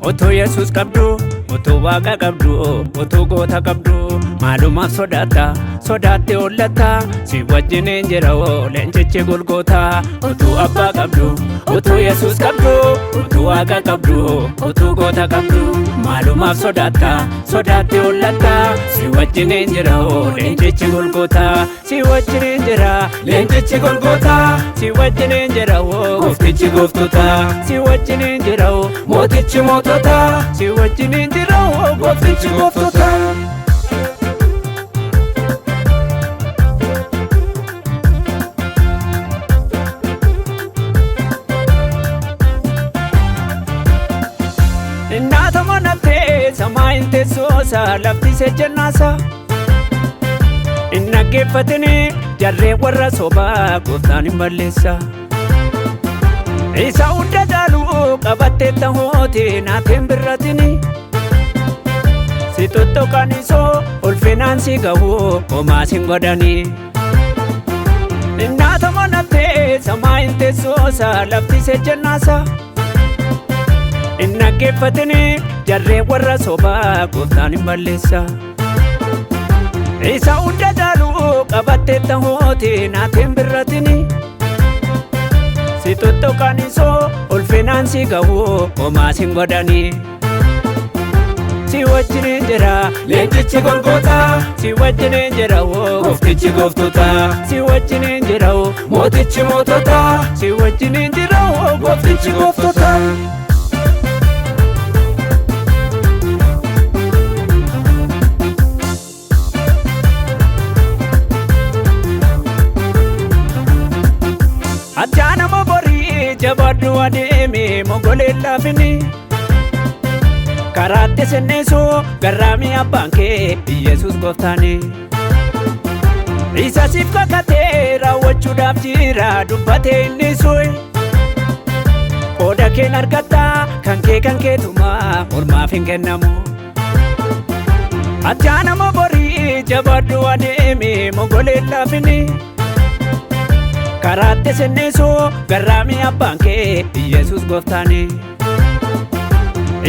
Oto Yesus qabdu, oto Waaqa qabdu, oto goota qabdu. Maalumaaf sodaatte ollata. Si wajjin hin jira leenjichi Golgoota. Oto Abbaa qabdu, oto Yesus qabdu, oto Waaqa qabdu, oto goota qabdu. Maalumaaf sodaatte ollata. Si wajjin hin jira leenjichi Golgoota. Si wajjin hin jira leenjichi Golgoota. Si wajjin hin jira gooftichi gooftota. Si wajjin hin jira mootichi mootota. Si wajjin hin jira gooftichi gooftota. Innata manate samayin teessoosa lafti sejjennaasa. Inna geeffatini jarree warra sobaa gooftaan hin balleessa. Isa hunda caalu qabattee tahooti naateen birratini. Si tottokaanisoo ulfinaan si gahu homaas hin godhani. Innata manate samayin teessoosa lafti sejjennaasa. Inna geeffatini jarree warra sobaa gooftaan hin balleessa. Isa hunda caalu qabattee tahooti naateen birratini. Si tottokaanisoo ulfinaan si gahu homaas hin godhani. Si wajjin hin jira leenjichi Golgoota. Si wajjin hin jira gooftichi gooftota. Si wajjin hin jira mootichi mootota. Si wajjin hin jira gooftichi gooftota. Achaana mogorii jabaadhu adeeme mogoleen laafini. Karaatti senneesoo garraamii abbaan kee Yesus gooftaani. Isa siif kakatee raawwachuudhaaf jira dubbatee inni su'e. Qooda keen argatta kan keetumaa ormaaf hin kennamu. Achaana mogorii jabaadhu adeeme mogoleen laafini. Karaatti senneesoo garraamii abbaan kee Yesus gooftaani.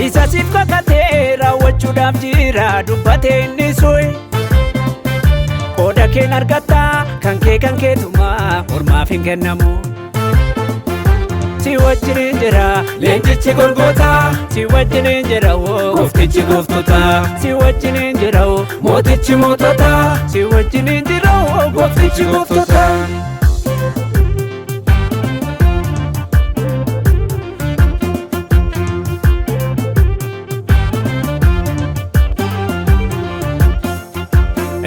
Isa siif kakatee raawwachuudhaaf jira dubbatee inni su'e. Qooda keen argatta kan keetumaa ormaaf hin kennamu. Si wajjin hin jira leenjichi Golgoota. Si wajjin hin jira gooftichi gooftota. Si wajjin hin jira mootichi mootota. Si wajjin hin jira gooftichi gooftota.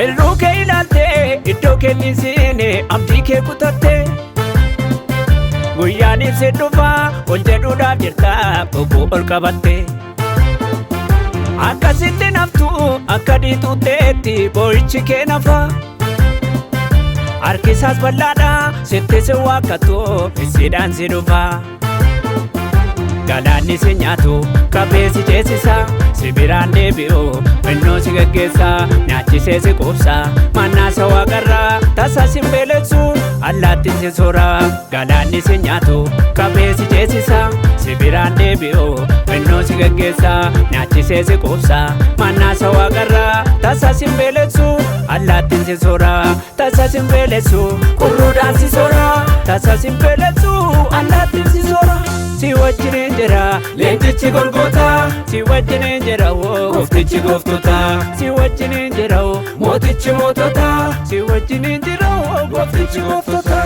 Irruu kee ilaaltee iddoo kenniisiine abdii kee kutatte. Guyyaan ibsee dhufaa ol jedhuudhaaf jirta bobboo ol qabatte. Akkasitti naftu akka diixuuteetti boo'ichi kee nafa. Harkisaas bal'aadha sitti si waakkatoo fissiidhaan si dhufa. Galaanni si nyaatu qabee si ceesisa. Si biraan deebi'u fannoo si gaggeessa. Nyaachisee si quubsa mannaasa waaqarraa. Tasa si beelessu allaattiin si soora. Galaanni si nyaatu qabee si ceesisa. Si biraan deebi'u fannoo si gaggeessa. Nyaachisee si quubsa mannaasa waaqarraa. Tasa si beelessu allaattiin si soora. Tasa si beelessu qurruudhaan si soora. Tasa si beelessu allaattiin si soora. Si wajjin hin jira leenjichi Golgoota. Si wajjin hin jira gooftichi gooftota. Si wajjin hin jira mootichi mootota. Si wajjin hin jira gooftichi gooftota.